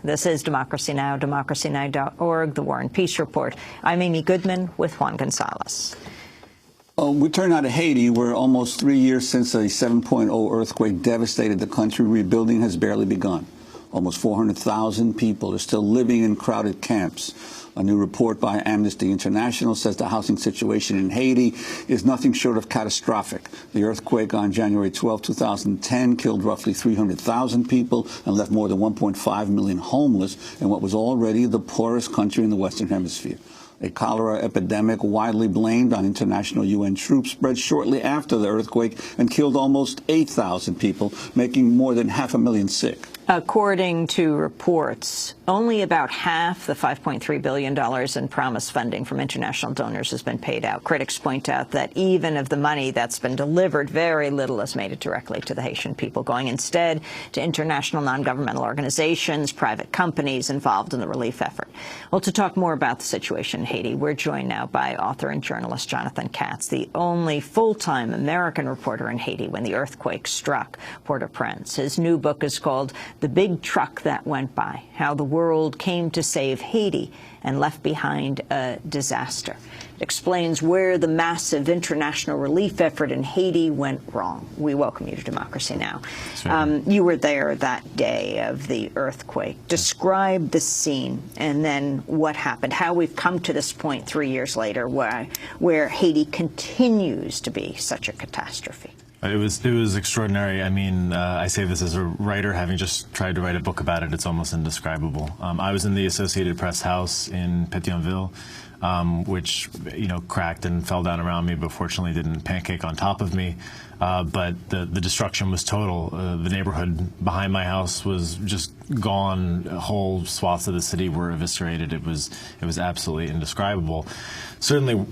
This is Democracy Now!, democracynow.org, The War and Peace Report. I'm Amy Goodman with Juan Gonzalez. We turn now to Haiti, where almost 3 years since a 7.0 earthquake devastated the country, rebuilding has barely begun. Almost 400,000 people are still living in crowded camps. A new report by Amnesty International says the housing situation in Haiti is nothing short of catastrophic. The earthquake on January 12, 2010 killed roughly 300,000 people and left more than 1.5 million homeless in what was already the poorest country in the Western Hemisphere. A cholera epidemic widely blamed on international UN troops spread shortly after the earthquake and killed almost 8,000 people, making more than 500,000 sick. According to reports, only about half the $5.3 billion in promised funding from international donors has been paid out. Critics point out that even of the money that's been delivered, very little has made it directly to the Haitian people, going instead to international non-governmental organizations, private companies involved in the relief effort. Well, to talk more about the situation in Haiti, we're joined now by author and journalist Jonathan Katz, the only full-time American reporter in Haiti when the earthquake struck Port-au-Prince. His new book is called The Big Truck That Went By: How the World Came to Save Haiti and Left Behind a Disaster. It explains where the massive international relief effort in Haiti went wrong. We welcome you to Democracy Now! You were there that day of the earthquake. Describe the scene and then what happened, how we've come to this point 3 years later where Haiti continues to be such a catastrophe. It was extraordinary. I mean, I say this as a writer, having just tried to write a book about it. It's almost indescribable. I was in the Associated Press house in Pétionville, which, cracked and fell down around me, but fortunately didn't pancake on top of me. But the destruction was total. The neighborhood behind my house was just gone. Whole swaths of the city were eviscerated. It was absolutely indescribable. Certainly,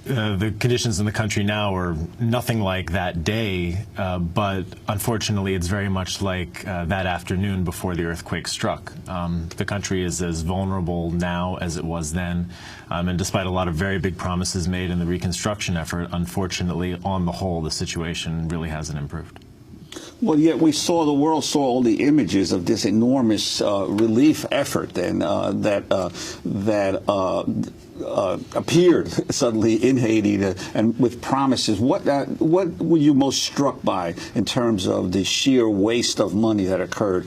the conditions in the country now are nothing like that day, but unfortunately it's very much like that afternoon before the earthquake struck. The country is as vulnerable now as it was then, and despite a lot of very big promises made in the reconstruction effort, unfortunately, on the whole, the situation really hasn't improved. Well, yet the world saw all the images of this enormous relief effort and that appeared suddenly in Haiti and with promises. What were you most struck by in terms of the sheer waste of money that occurred?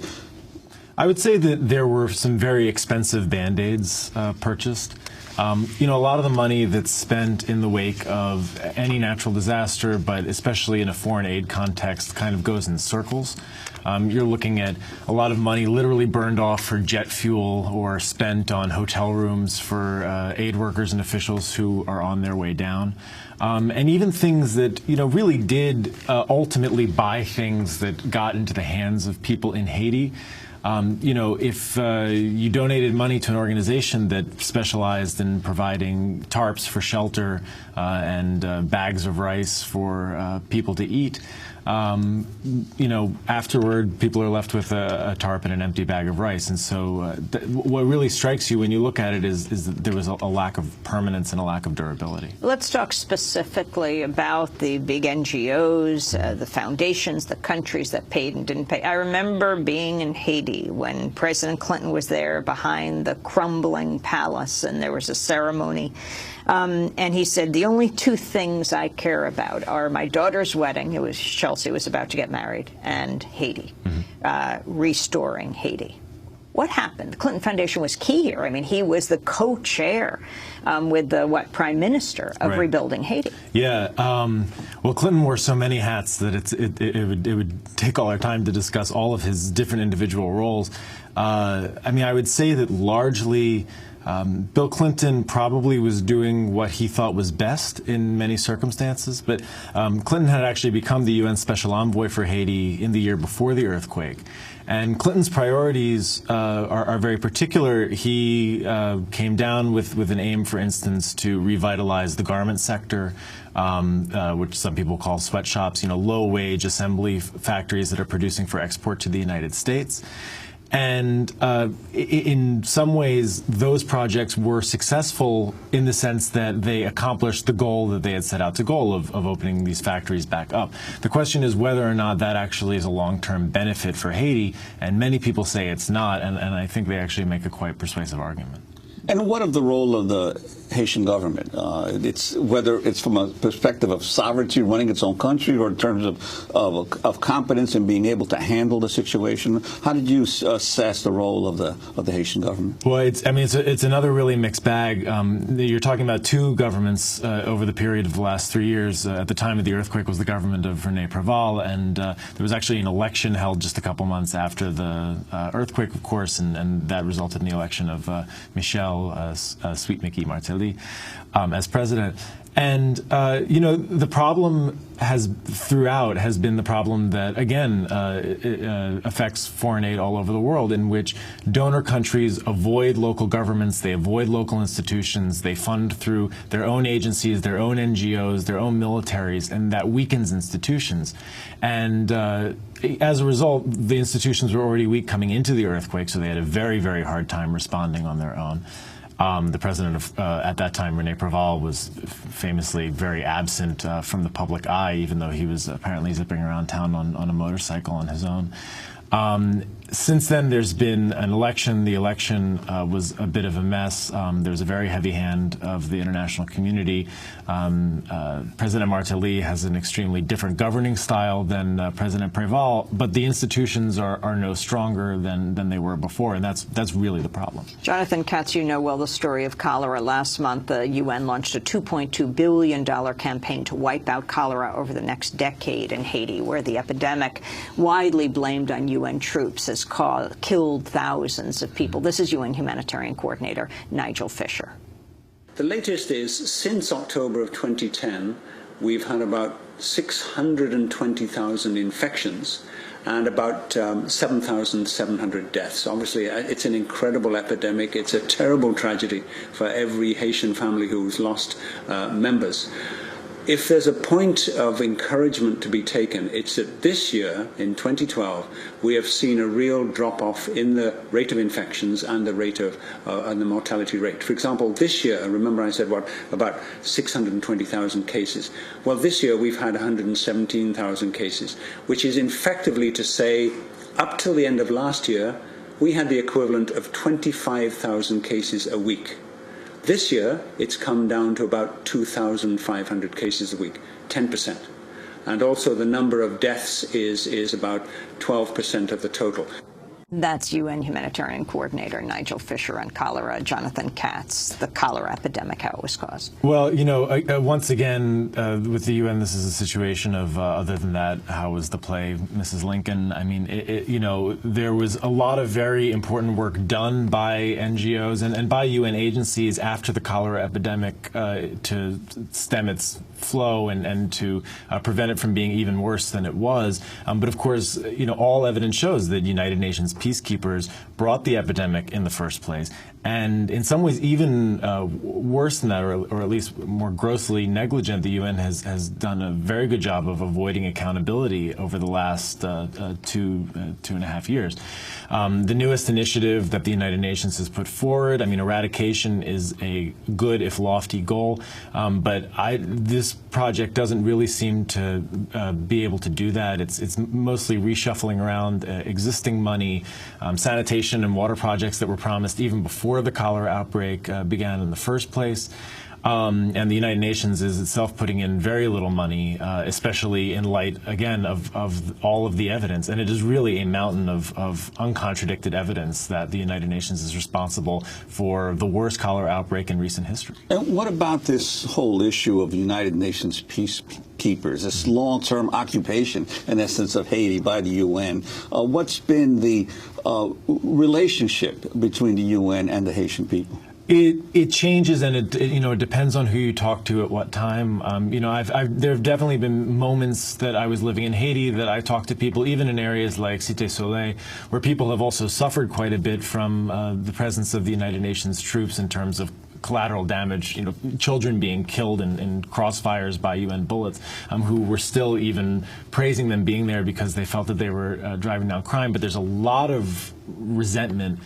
I would say that there were some very expensive Band-Aids purchased. A lot of the money that's spent in the wake of any natural disaster, but especially in a foreign aid context, kind of goes in circles. You're looking at a lot of money literally burned off for jet fuel or spent on hotel rooms for aid workers and officials who are on their way down. And even things that, really did ultimately buy things that got into the hands of people in Haiti. If you donated money to an organization that specialized in providing tarps for shelter and bags of rice for people to eat, afterward people are left with a tarp and an empty bag of rice. And so what really strikes you when you look at it is that there was a lack of permanence and a lack of durability. Let's talk specifically about the big NGOs, the foundations, the countries that paid and didn't pay. I remember being in Haiti when President Clinton was there behind the crumbling palace, and there was a ceremony. And he said, the only two things I care about are my daughter's wedding, Chelsea was about to get married, and Haiti, restoring Haiti. What happened? The Clinton Foundation was key here. I mean, he was the co-chair with the, prime minister of rebuilding Haiti. Yeah. Well, Clinton wore so many hats that it would take all our time to discuss all of his different individual roles. I would say that largely Bill Clinton probably was doing what he thought was best in many circumstances, but Clinton had actually become the UN Special Envoy for Haiti in the year before the earthquake. And Clinton's priorities are very particular. He came down with an aim, for instance, to revitalize the garment sector, which some people call sweatshops, low-wage assembly factories that are producing for export to the United States. And in some ways, those projects were successful in the sense that they accomplished the goal that they had set out to goal of opening these factories back up. The question is whether or not that actually is a long-term benefit for Haiti, and many people say it's not, and I think they actually make a quite persuasive argument. And what of the role of the Haitian government? Whether it's from a perspective of sovereignty, running its own country, or in terms of competence and being able to handle the situation. How did you assess the role of the Haitian government? Well, it's another really mixed bag. You're talking about two governments over the period of the last 3 years. At the time of the earthquake was the government of René Préval, and there was actually an election held just a couple months after the earthquake, of course, and that resulted in the election of Michel Sweet Mickey Martelly as president. And, the problem throughout has been the problem that, again, affects foreign aid all over the world, in which donor countries avoid local governments, they avoid local institutions, they fund through their own agencies, their own NGOs, their own militaries, and that weakens institutions. And as a result, the institutions were already weak coming into the earthquake, so they had a very, very hard time responding on their own. The president at that time, René Préval, was famously very absent from the public eye, even though he was apparently zipping around town on a motorcycle on his own. Since then, there's been an election. The election was a bit of a mess. There's a very heavy hand of the international community. President Martelly has an extremely different governing style than President Préval, but the institutions are no stronger than they were before, and that's really the problem. Jonathan Katz, you know well the story of cholera. Last month, the UN launched a $2.2 billion campaign to wipe out cholera over the next decade in Haiti, where the epidemic, widely blamed on UN troops, has killed thousands of people. This is UN humanitarian coordinator Nigel Fisher. The latest is, since October of 2010, we've had about 620,000 infections and about 7,700 deaths. Obviously, it's an incredible epidemic. It's a terrible tragedy for every Haitian family who's lost members. If there's a point of encouragement to be taken, it's that this year, in 2012, we have seen a real drop-off in the rate of infections and the rate of and the mortality rate. For example, this year, remember I said about 620,000 cases. Well, this year we've had 117,000 cases, which is effectively to say, up till the end of last year, we had the equivalent of 25,000 cases a week. This year, it's come down to about 2,500 cases a week, 10%. And also the number of deaths is about 12% of the total. That's UN humanitarian coordinator Nigel Fisher on cholera. Jonathan Katz, the cholera epidemic, how it was caused. Well, once again, with the UN, this is a situation of, other than that, how was the play, Mrs. Lincoln? I mean, there was a lot of very important work done by NGOs and by UN agencies after the cholera epidemic to stem its flow and to prevent it from being even worse than it was. But of course, all evidence shows that United Nations peacekeepers brought the epidemic in the first place. And in some ways, even worse than that, or at least more grossly negligent, the UN has done a very good job of avoiding accountability over the last 2.5 years. The newest initiative that the United Nations has put forward, eradication is a good, if lofty, goal, but this project doesn't really seem to be able to do that. It's mostly reshuffling around existing money, sanitation and water projects that were promised even before the cholera outbreak began in the first place. And the United Nations is itself putting in very little money, especially in light, again, of all of the evidence. And it is really a mountain of uncontradicted evidence that the United Nations is responsible for the worst cholera outbreak in recent history. And what about this whole issue of United Nations peacekeepers, this long-term occupation, in essence, of Haiti by the UN? What's been the relationship between the UN and the Haitian people? It changes, and it depends on who you talk to at what time. There have definitely been moments that I was living in Haiti that I talked to people, even in areas like Cité Soleil, where people have also suffered quite a bit from the presence of the United Nations troops in terms of collateral damage, children being killed in crossfires by UN bullets, who were still even praising them being there because they felt that they were driving down crime. But there's a lot of resentment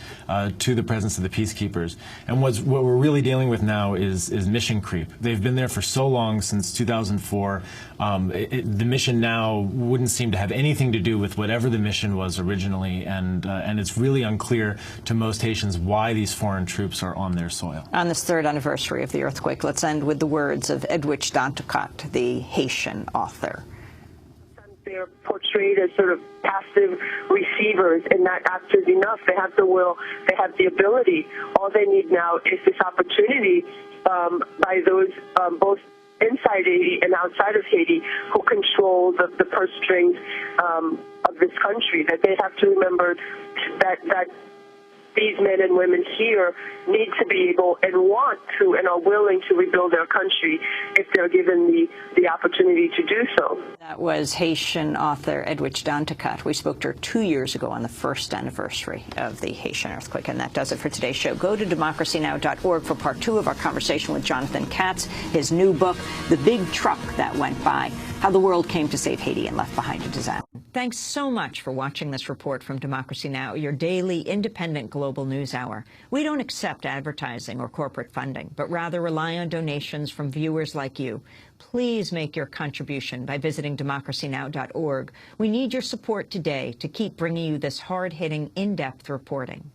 to the presence of the peacekeepers. And what we're really dealing with now is mission creep. They've been there for so long, since 2004. The mission now wouldn't seem to have anything to do with whatever the mission was originally, and it's really unclear to most Haitians why these foreign troops are on their soil. On this third anniversary of the earthquake, let's end with the words of Jonathan Katz, the Haitian author. They're portrayed as sort of passive receivers and not actors enough. They have the will, they have the ability. All they need now is this opportunity by those both inside Haiti and outside of Haiti who control the purse strings of this country, that they have to remember that these men and women here need to be able and want to and are willing to rebuild their country if they're given the opportunity to do so. That was Haitian author Jonathan Katz. We spoke to her 2 years ago on the first anniversary of the Haitian earthquake. And that does it for today's show. Go to democracynow.org for part 2 of our conversation with Jonathan Katz, his new book, The Big Truck That Went By, How the World Came to Save Haiti and Left Behind a Disaster. Thanks so much for watching this report from Democracy Now!, your daily independent global news hour. We don't accept advertising or corporate funding, but rather rely on donations from viewers like you. Please make your contribution by visiting democracynow.org. We need your support today to keep bringing you this hard-hitting, in-depth reporting.